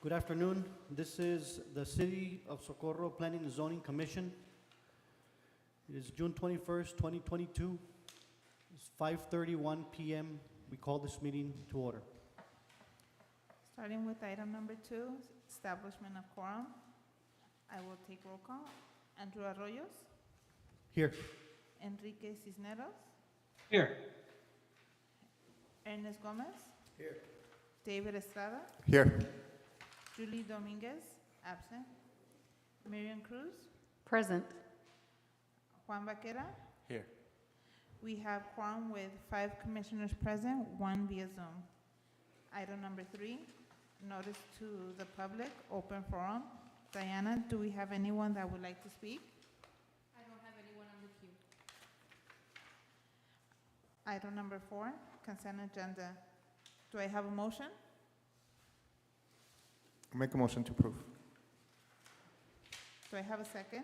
Good afternoon. This is the City of Socorro Planning and Zoning Commission. It is June 21st, 2022. It's 5:31 p.m. We call this meeting to order. Starting with item number 2, establishment of quorum. I will take roll call. Andrew Arroyos, Here. Enrique Cisneros, Here. Ernest Gomez, Here. David Estrada, Here. Julie Dominguez, absent, Miriam Cruz, Present. Juan Vaquera. Here. We have quorum with 5 commissioners present, 1 via Zoom. Item number 3, notice to the public, open forum. Diana, do we have anyone that would like to speak? I don't have anyone on the queue. Item number 4, consent agenda. Do I have a motion? Make a motion to approve. Do I have a second?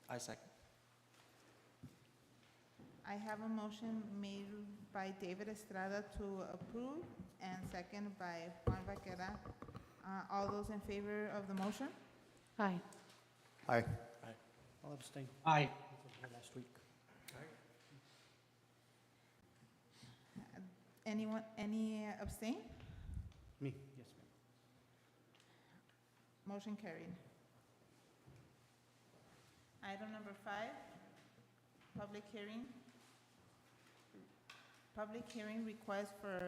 I second. I have a motion made by David Estrada to approve and second by Juan Vaquera. All those in favor of the motion? Aye. Aye. I'll abstain. Aye. Last week. Anyone, any abstain? Me, yes, ma'am. Motion carried. Item number 5, public hearing. Public hearing request for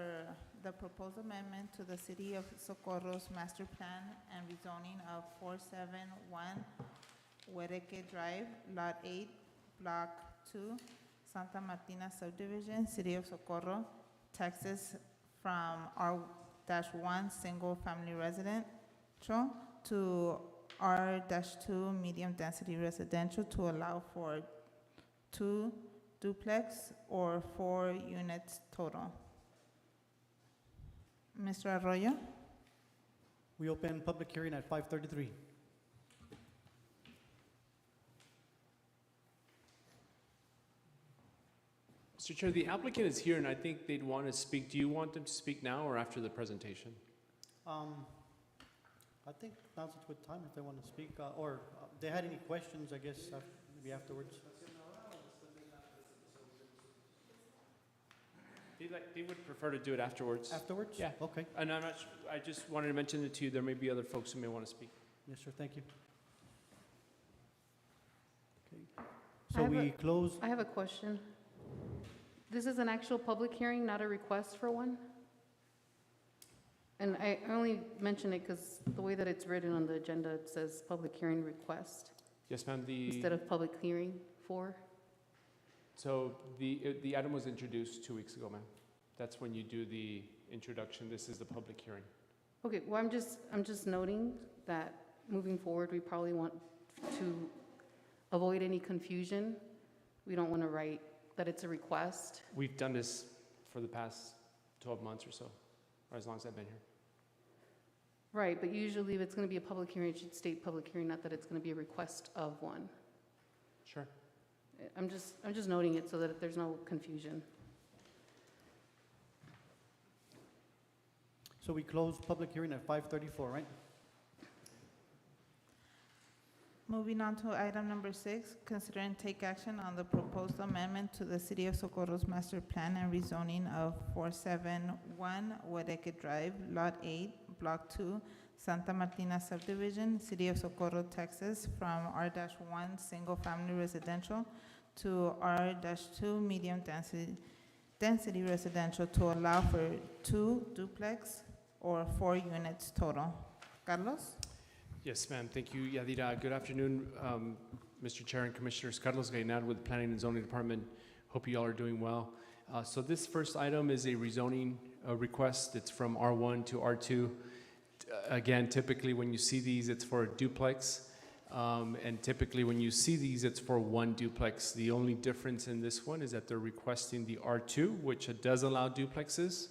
the proposed amendment to the City of Socorro's master plan and rezoning of 471 Huereque Drive, Lot 8, Block 2, Santa Martina subdivision, City of Socorro, Texas, from R-1 single family residential to R-2 medium density residential to allow for 2 duplex or 4 units total. Mr. Arroyo? We open public hearing at 5:33. Mr. Chair, the applicant is here, and I think they'd want to speak. Do you want them to speak now or after the presentation? I think now's a good time if they want to speak, or they had any questions, I guess, maybe afterwards. They would prefer to do it afterwards. Afterwards? Yeah. Okay. And I'm not, I just wanted to mention it to you. There may be other folks who may want to speak. Yes, sir, thank you. Okay. I So have we a- close, I have a question. This is an actual public hearing, not a request for one? And I only mention it because the way that it's written on the agenda, it says public hearing request Yes, ma'am. instead of public hearing for. So the item was introduced 2 weeks ago, ma'am. That's when you do the introduction. This is the public hearing. Okay, well, I'm just noting that moving forward, we probably want to avoid any confusion. We don't want to write that it's a request. We've done this for the past 12 months or so, or as long as I've been here. Right, but usually if it's going to be a public hearing, it should state public hearing, not that it's going to be a request of one. Sure. I'm just noting it so that there's no confusion. so we close public hearing at 5:34, right? Moving on to item number 6, consider and take action on the proposed amendment to the City of Socorro's master plan and rezoning of 471 Huereque Drive, Lot 8, Block 2, Santa Martina subdivision, City of Socorro, Texas, from R-1 single family residential to R-2 medium density residential to allow for 2 duplex or 4 units total. Carlos? Yes, ma'am. Thank you, Yadira. Good afternoon, Mr. Chair and Commissioners. Carlos Gaynad with Planning and Zoning Department. Hope you all are doing well. So this first item is a rezoning request. It's from R1 to R2. Again, typically when you see these, it's for a duplex. And typically when you see these, it's for 1 duplex. The only difference in this one is that they're requesting the R2, which does allow duplexes,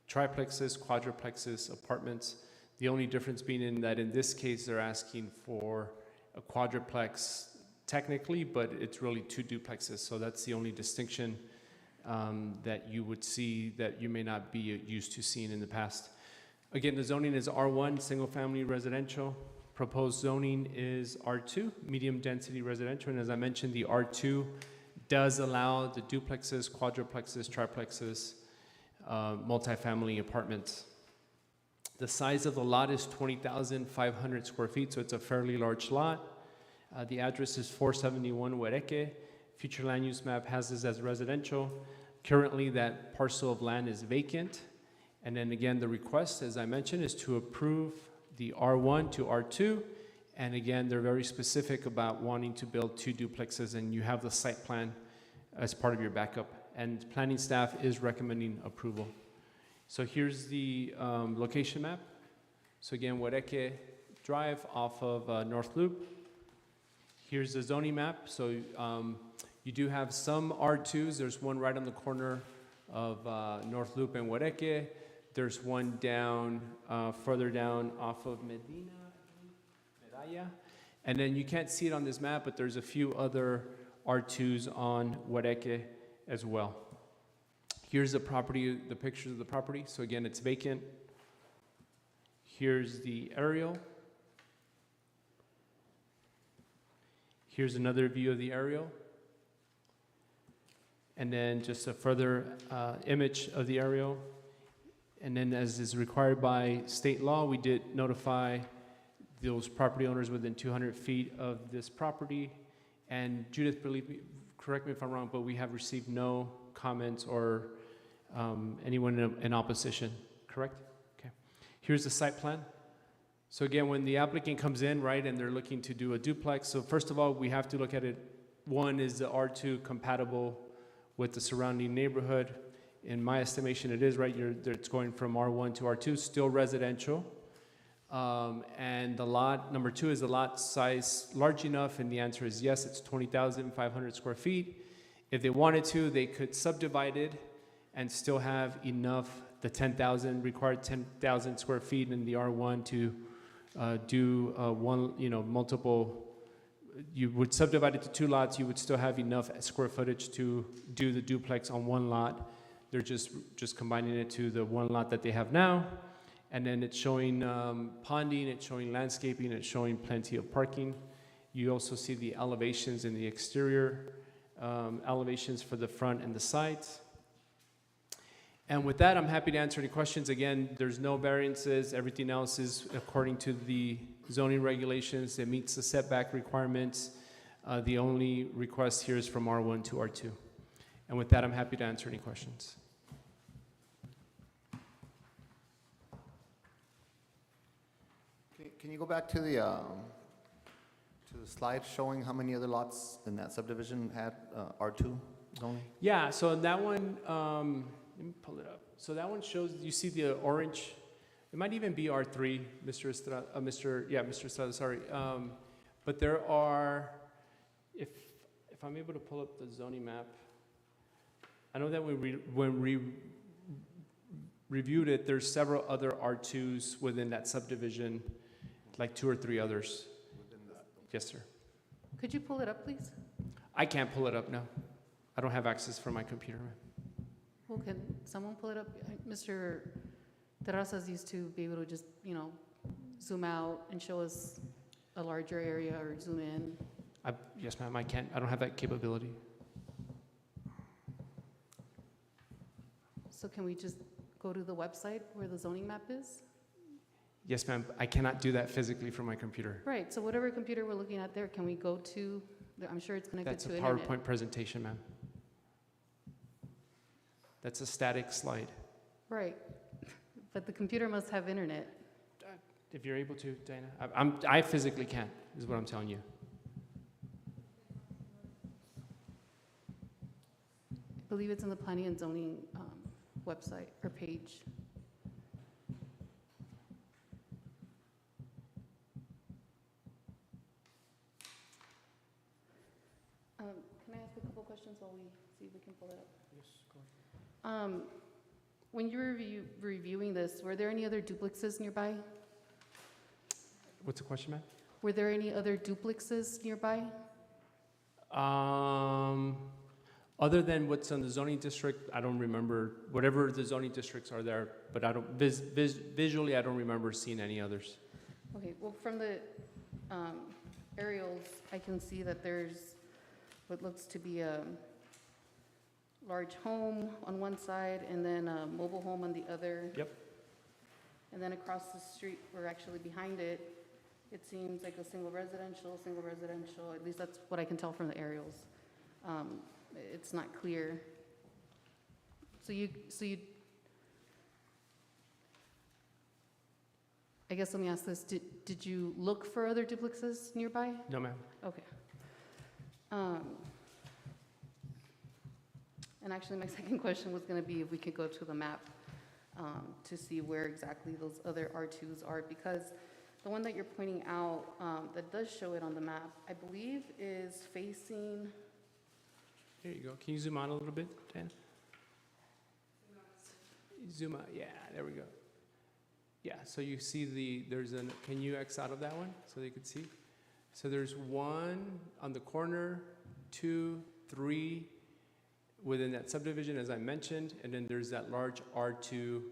triplexes, quadruplexes, apartments. The only difference being in that in this case, they're asking for a quadruplex technically, but it's really 2 duplexes. So that's the only distinction that you would see that you may not be used to seeing in the past. Again, the zoning is R1, single-family residential. Proposed zoning is R2, medium-density residential. And as I mentioned, the R2 does allow the duplexes, quadruplexes, triplexes, multifamily apartments. The size of the lot is 20,500 square feet, so it's a fairly large lot. The address is 471 Huereque. Future land use map has this as residential. Currently, that parcel of land is vacant. And then again, the request, as I mentioned, is to approve the R1 to R2. And again, they're very specific about wanting to build 2 duplexes, and you have the site plan as part of your backup. And planning staff is recommending approval. So here's the location map. So again, Huereque Drive off of North Loop. Here's the zoning map. So you do have some R2s. There's one right on the corner of North Loop and Huereque. There's one down, further down off of Medalla. And then you can't see it on this map, but there's a few other R2s on Huereque as well. Here's the property, the pictures of the property. So again, it's vacant. Here's the aerial. Here's another view of the aerial. And then just a further image of the aerial. And then as is required by state law, we did notify those property owners within 200 feet of this property. And Judith, believe me, correct me if I'm wrong, but we have received no comments or anyone in opposition, correct? Okay. Here's the site plan. So again, when the applicant comes in, right, and they're looking to do a duplex, so first of all, we have to look at it. One, is the R2 compatible with the surrounding neighborhood? In my estimation, it is, right? It's going from R1 to R2, still residential. And the lot, number 2, is the lot size large enough? And the answer is yes, it's 20,500 square feet. If they wanted to, they could subdivide it and still have enough, the 10,000, required 10,000 square feet in the R1 to do one, multiple. You would subdivide it to 2 lots, you would still have enough square footage to do the duplex on 1 lot. They're just combining it to the 1 lot that they have now. And then it's showing ponding, it's showing landscaping, it's showing plenty of parking. You also see the elevations in the exterior, elevations for the front and the sides. And with that, I'm happy to answer any questions. Again, there's no variances. Everything else is according to the zoning regulations. It meets the setback requirements. The only request here is from R1 to R2. And with that, I'm happy to answer any questions. Can you go back to the slide showing how many other lots in that subdivision had R2 zoning? Yeah, so in that one, let me pull it up. So that one shows, you see the orange, it might even be R3, Mr. Estrada, sorry. But there are, if I'm able to pull up the zoning map, I know that when we reviewed it, there's several other R2s within that subdivision, like 2 or 3 others. Yes, sir. Could you pull it up, please? I can't pull it up, no. I don't have access from my computer. Well, can someone pull it up? Mr. Terrazas used to be able to just, zoom out and show us a larger area or zoom in. Yes, ma'am, I can't. I don't have that capability. So can we just go to the website where the zoning map is? Yes, ma'am, I cannot do that physically from my computer. Right, so whatever computer we're looking at there, can we go to, I'm sure it's connected That's to a internet. PowerPoint presentation, ma'am. That's a static slide. Right, but the computer must have internet. If you're able to, Diana. I physically can't, is what I'm telling you. I believe it's in the planning and zoning website or page. Can I ask a couple questions while we see if we can pull it up? Yes, go ahead. When you were reviewing this, were there any other duplexes nearby? What's the question, ma'am? Were there any other duplexes nearby? Other than what's in the zoning district, I don't remember, whatever the zoning districts are there, but I don't, visually, I don't remember seeing any others. Okay, well, from the aerials, I can see that there's what looks to be a large home on one side and then a mobile home on the other. Yep. And then across the street, or actually behind it, it seems like a single residential, at least that's what I can tell from the aerials. It's not clear. So you, I guess let me ask this, did you look for other duplexes nearby? No, ma'am. Okay. And actually, my second question was gonna be if we could go to the map to see where exactly those other R2s are, because the one that you're pointing out, that does show it on the map, I believe is facing, Here you go. Can you zoom out a little bit, Dan? Zoom out, yeah, there we go. Yeah, so you see can you X out of that one so they could see? So there's one on the corner, 2, 3 within that subdivision, as I mentioned, and then there's that large R2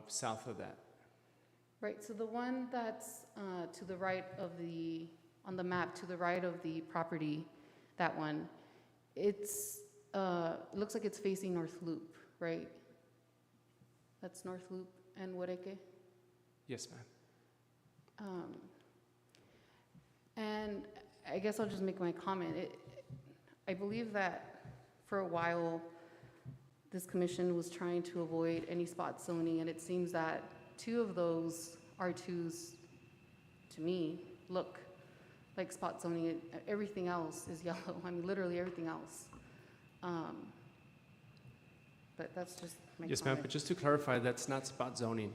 south of that. right, so the one that's to the right of on the map, to the right of the property, that one, it looks like it's facing North Loop, right? That's North Loop and Huereque? Yes, ma'am. And I guess I'll just make my comment. I believe that for a while, this commission was trying to avoid any spot zoning, and it seems that 2 of those R2s, to me, look like spot zoning. Everything else is yellow. I mean, literally everything else. But that's just my comment. Yes, ma'am, but just to clarify, that's not spot zoning.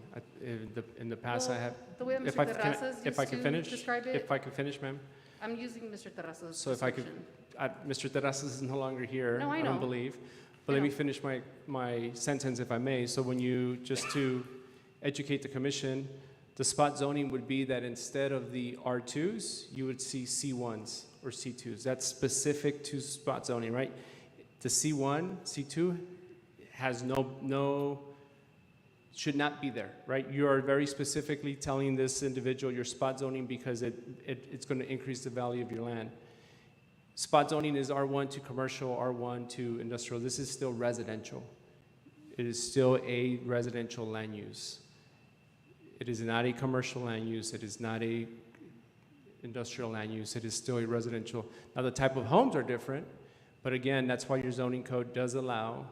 In the past, I Well, have, the way if Mr. I can- Terrazas if I used can to finish, describe it, if I can finish, ma'am. I'm using Mr. Terrazas' So if I could- description. Mr. Terrazas is no longer here, No, I I don't know. believe. I But let me know. finish my sentence if I may. So when you, just to educate the commission, the spot zoning would be that instead of the R2s, you would see C1s or C2s. That's specific to spot zoning, right? The C1, C2 has should not be there, right? You are very specifically telling this individual you're spot zoning because it's going to increase the value of your land. Spot zoning is R1 to commercial, R1 to industrial. This is still residential. It is still a residential land use. It is not a commercial land use. It is not a industrial land use. It is still a residential. Now, the type of homes are different, but again, that's why your zoning code does allow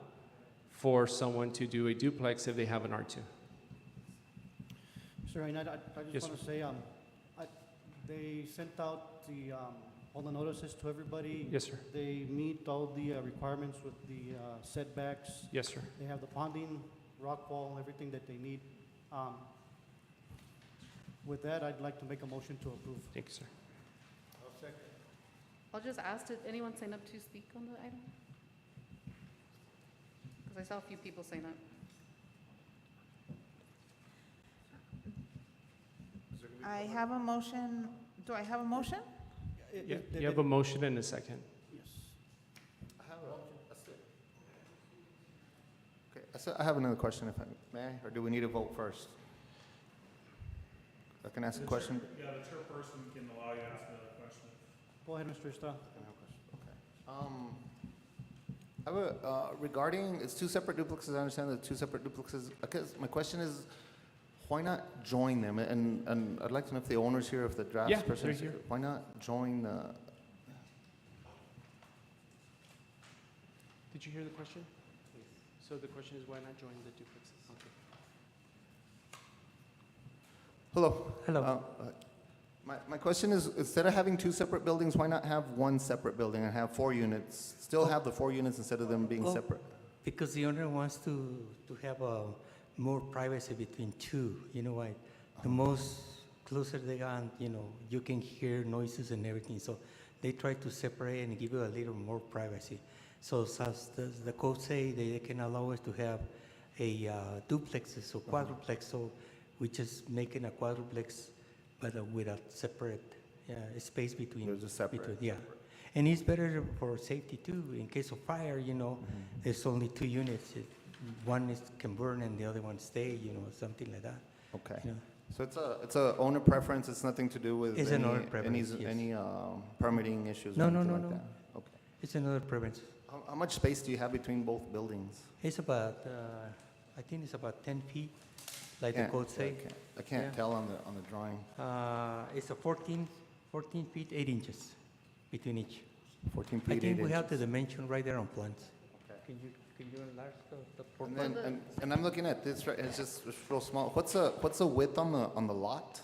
for someone to do a duplex if they have an R2. Mr. Reinhardt, I Yes, just want to say, they sent out all the notices to everybody. Yes, sir. They meet all the requirements with the setbacks. Yes, sir. They have the ponding, rock wall, everything that they need. With that, I'd like to make a motion to approve. Thank you, sir. I'll just ask, did anyone sign up to speak on the item? Because I saw a few people sign up. I have a motion. Do I have a motion? Yeah, you have a motion and a second. Yes. I have another question, if I may, or do we need to vote first? I can ask a question? Yeah, the chairperson can allow you to ask another question. Go ahead, Mr. Estrada. I have a, regarding, it's 2 separate duplexes, I understand the 2 separate duplexes. Because my question is, why not join them? And I'd like to know if the owner's here, if the Yeah, drafts person they're is here. here. Why not join the, Did you hear the question? So the question is, why not join the duplexes? hello? Hello. My question is, instead of having 2 separate buildings, why not have 1 separate building and have 4 units? Still have the 4 units instead of them being Well, separate? Because the owner wants to have more privacy between 2, you know why? The most closer they got, you can hear noises and everything, so they try to separate and give you a little more privacy. So as the code say, they can allow us to have a duplexes or quadruplex, so we just making a quadruplex, but with a separate space between. There's a separate. between, yeah. And it's better for safety too. In case of fire, you know, there's only 2 units. One can burn and the other one stay, you know, something like that. Okay. You know. So it's a owner preference, it's nothing to do with It's an owner preference, yes. any permitting issues or No, no, anything no, like no. that? Okay. It's another preference. How much space do you have between both buildings? It's about, I think it's about 10 feet, like the code say. I can't Yeah. tell on the drawing. It's a 14 feet, 8 inches between each. 14 I feet, 8 think we inches. have the dimension right there on plans. Okay. Can you enlarge the And plan? then, and I'm looking at this, right, it's just it's real small. What's the width on the lot?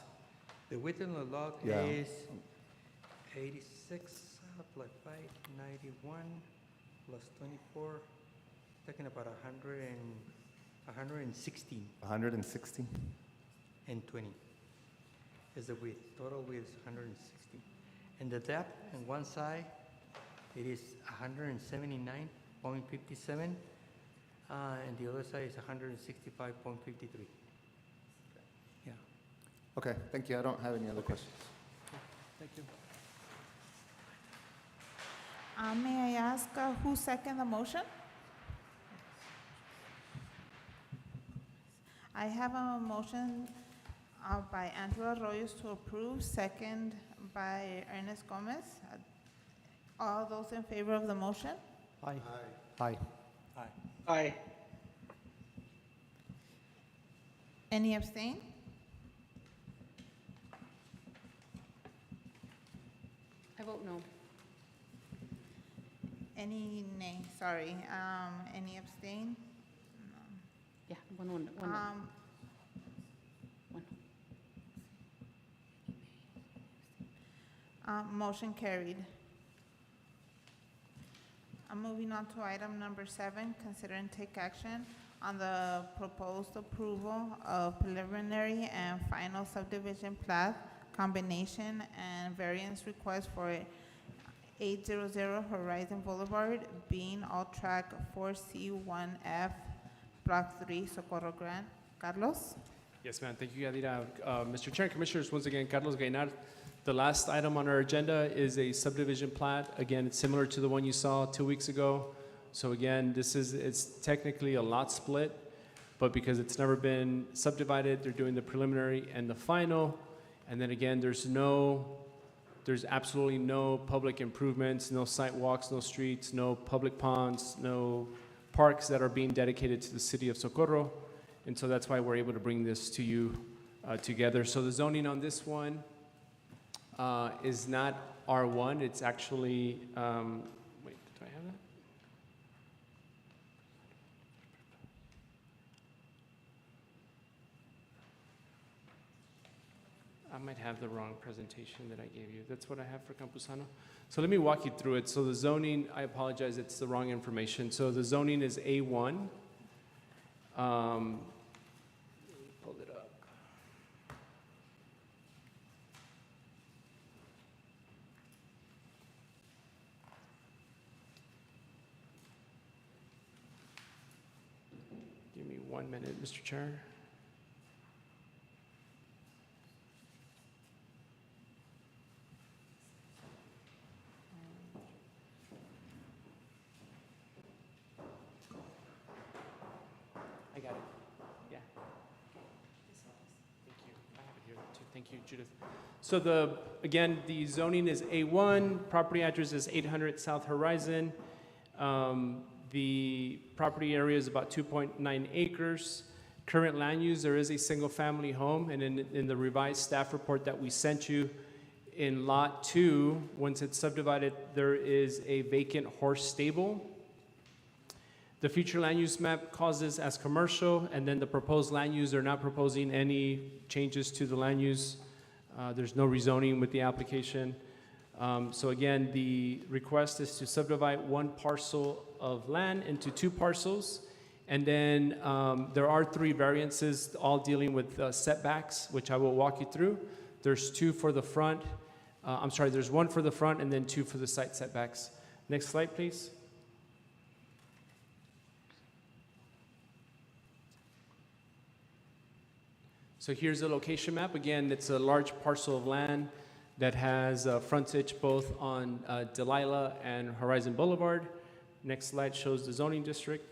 The width on the lot Yeah. is 86 plus 5, 91 plus 24, talking about 116 160? and 20 is the width. Total width is 160. And the depth on one side, it is 179.57, and the other side is 165.53. Yeah. Okay, thank you. I don't have any other questions. Thank you. May I ask who seconded the motion? I have a motion by Andrew Arroyos to approve, second by Ernest Gomez. All those in favor of the motion? Aye. Aye. Aye. Any abstain? I vote no. Any nay, sorry. Any abstain? No. Yeah, one no. One. Motion carried. I'm moving on to item number 7, consider and take action on the proposed approval of preliminary and final subdivision plat combination and variance request for 800 Horizon Boulevard, being all track 4C1F, Block 3, Socorro Grant. Carlos? Yes, ma'am. Thank you, Yadira. Mr. Chair and Commissioners, once again, Carlos Gainar. The last item on our agenda is a subdivision plat. Again, it's similar to the one you saw 2 weeks ago. So again, it's technically a lot split, but because it's never been subdivided, they're doing the preliminary and the final. And then again, there's absolutely no public improvements, no sidewalks, no streets, no public ponds, no parks that are being dedicated to the city of Socorro. And so that's why we're able to bring this to you together. So the zoning on this one is not R1, it's actually, wait, do I have that? I might have the wrong presentation that I gave you. That's what I have for Campusano. So let me walk you through it. So the zoning, I apologize, it's the wrong information. So the zoning is A1. Pull it up. Give me 1 minute, Mr. Chair. I got it. Yeah. Thank you. I have it here too. Thank you, Judith. So again, the zoning is A1, property address is 800 South Horizon. The property area is about 2.9 acres. Current land use, there is a single-family home, and in the revised staff report that we sent you, in Lot 2, once it's subdivided, there is a vacant horse stable. The future land use map calls this as commercial, and then the proposed land use, they're not proposing any changes to the land use. There's no rezoning with the application. So again, the request is to subdivide one parcel of land into 2 parcels. And then there are 3 variances, all dealing with setbacks, which I will walk you through. There's 2 for the front. There's 1 for the front and then 2 for the side setbacks. Next slide, please. So here's the location map. Again, it's a large parcel of land. that has frontage both on Delilah and Horizon Boulevard. Next slide shows the zoning district.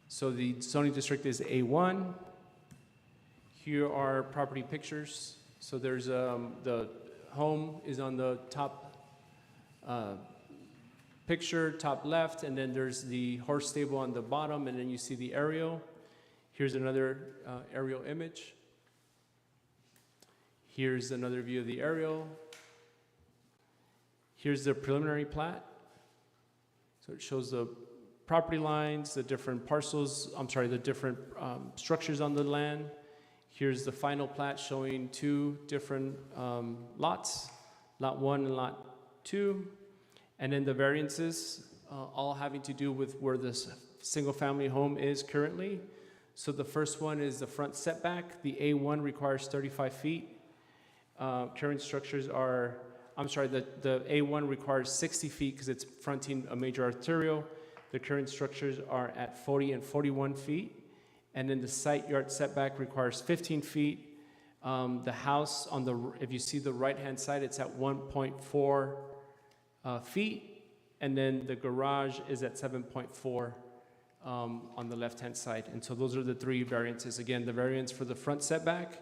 So the zoning district is A1. Here are property pictures. So there's the home is on the top picture, top left, and then there's the horse stable on the bottom, and then you see the aerial. Here's another aerial image. Here's another view of the aerial. Here's the preliminary plat. So it shows the property lines, the different parcels, the different structures on the land. Here's the final plat showing two different lots, Lot 1 and Lot 2. And then the variances, all having to do with where this single-family home is currently. So the first one is the front setback. The A1 requires 35 feet. Current structures are, the A1 requires 60 feet because it's fronting a major arterial. The current structures are at 40 and 41 feet. And then the side yard setback requires 15 feet. The house on the, if you see the right-hand side, it's at 1.4 feet. And then the garage is at 7.4 on the left-hand side. And so those are the three variances. Again, the variance for the front setback,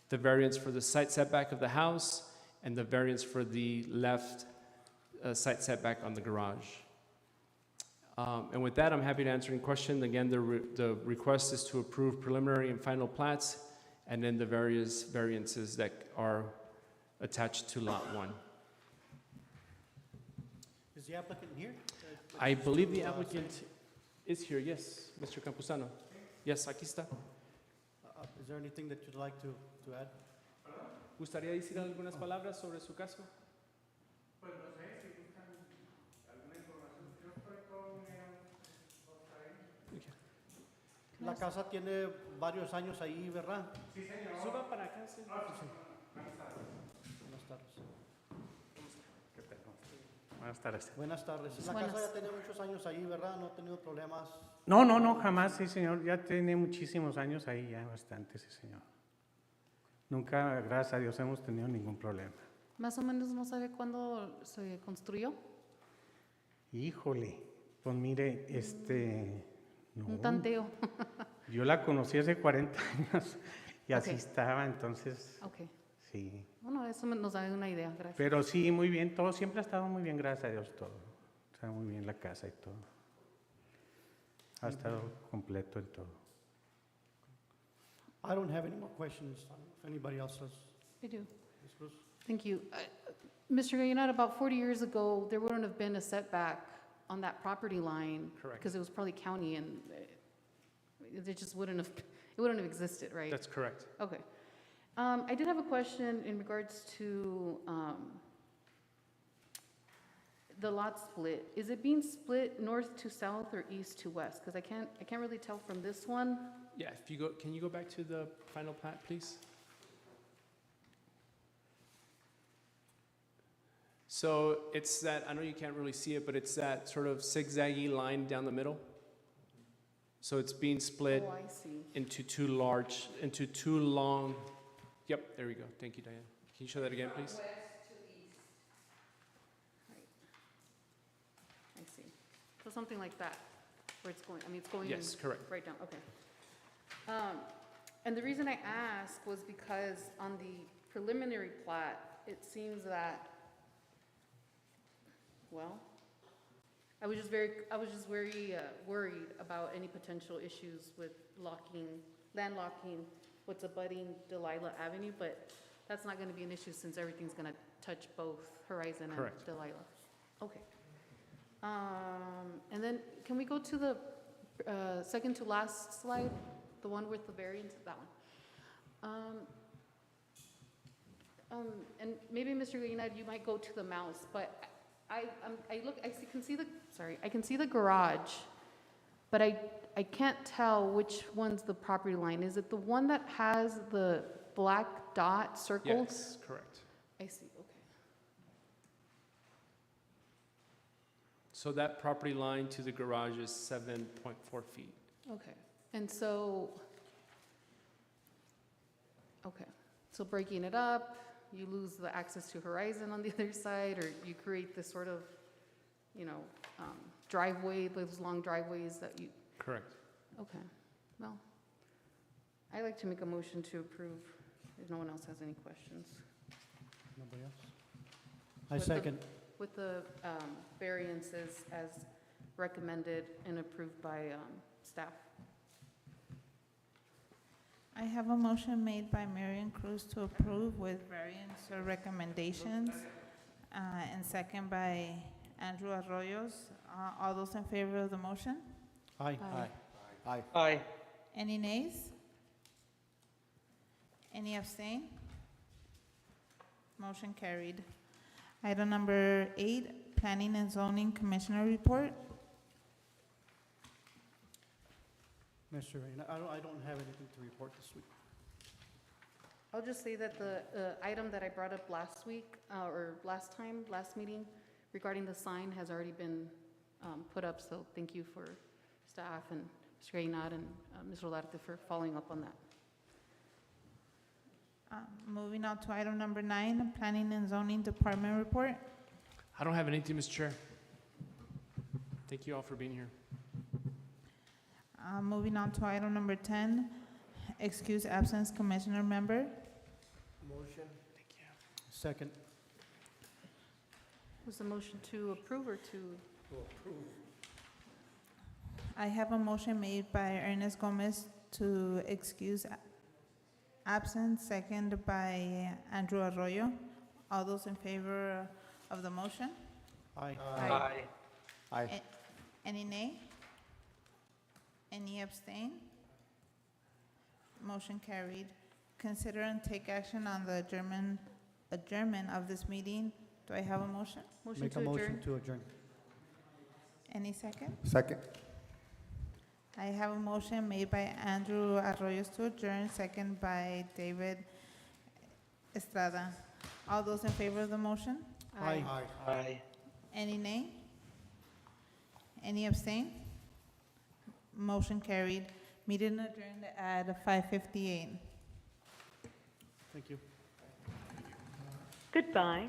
the variance for the side setback of the house, and the variance for the left side setback on the garage. And with that, I'm happy to answer any question. Again, the request is to approve preliminary and final plats, and then the various variances that are attached to Lot 1. Is the applicant here? I believe the applicant is here, yes, Mr. Campuzano. Yes, aquí está. Is there anything that you'd like to add? ¿Gustaría decir algunas palabras sobre su caso? La casa tiene varios años ahí, ¿verdad? Sí, señor. Suba para acá, sí. Buenas tardes. Buenas tardes. Buenas tardes. La Buenas. casa ya tiene muchos años ahí, ¿verdad? No ha tenido problemas. No, jamás, sí, señor. Ya tiene muchísimos años ahí, ya bastante, sí, señor. Nunca, gracias a Dios, hemos tenido ningún problema. Más o menos no sabe cuándo se construyó. Híjole, pues mire, no, Un tanteo. yo la conocí hace 40 años y así Ok. estaba, entonces, Ok. sí. Bueno, eso nos da una idea, gracias. Pero sí, muy bien, todo, siempre ha estado muy bien, gracias a Dios, todo. Está muy bien la casa y todo. Ha estado completo en todo. I don't have any more questions. If anybody else has. I do. Ms. Cruz? Thank you. Mr. Gallinat, about 40 years ago, there wouldn't have been a setback on that property line. Correct. Because it was probably county and it just wouldn't have, it wouldn't have existed, right? That's correct. Okay. I did have a question in regards to the lot split. Is it being split north to south or east to west? Because I can't really tell from this one. Yeah, if you go, can you go back to the final plat, please? So it's that, I know you can't really see it, but it's that sort of zigzaggy line down the middle. So it's being split Oh, I see. into two long, yep, there we go. Thank you, Diane. Can you show that again, please? I see. So something like that, where it's going, I mean, it's going Yes, correct. right down, okay. And the reason I asked was because on the preliminary plat, it seems that, well, I was just very worried about any potential issues with landlocking what's abutting Delilah Avenue, but that's not gonna be an issue since everything's gonna touch both Horizon and Correct. Delilah. Okay. And then, can we go to the second to last slide? The one with the variance, that one. And maybe, Mr. Gallinat, you might go to the mouse, but I can see the garage, but I can't tell which one's the property line. Is it the one that has the black dot circled? Yes, correct. I see, okay. So that property line to the garage is 7.4 feet. Okay, and so So breaking it up, you lose the access to Horizon on the other side, or you create this sort of, you know, driveway, those long driveways that you, Correct. okay, well, I'd like to make a motion to approve, if no one else has any questions. Nobody else? I With the- second. With the variances as recommended and approved by staff. I have a motion made by Marion Cruz to approve with variance or recommendations, and second by Andrew Arroyos. All those in favor of the motion? Aye. Aye. Aye. Any nays? Any abstain? Motion carried. Item number 8, Planning and Zoning Commissioner Report. Mr. Reyna, I don't have anything to report this week. I'll just say that the item that I brought up last week, or last meeting, regarding the sign has already been put up, so thank you for staff and Mr. Reynad and Ms. Rolarte for following up on that. Moving on to item number 9, Planning and Zoning Department Report. I don't have anything, Mr. Chair. Thank you all for being here. Moving on to item number 10, Excuse Absence Commissioner Member. Thank you. Second. Was the motion to approve or to? I have a motion made by Ernest Gomez to excuse absence, second by Andrew Arroyo. All those in favor of the motion? Aye. Aye. Any nay? Any abstain? Motion carried. Consider and take action on the adjournment of this meeting. Do I have a motion? Motion Make to a motion adjourn? to adjourn. Any second? Second. I have a motion made by Andrew Arroyos to adjourn, second by David Estrada. All those in favor of the motion? Aye. Any nay? Any abstain? Motion carried. Meeting adjourned at 5:58. Thank you. Goodbye.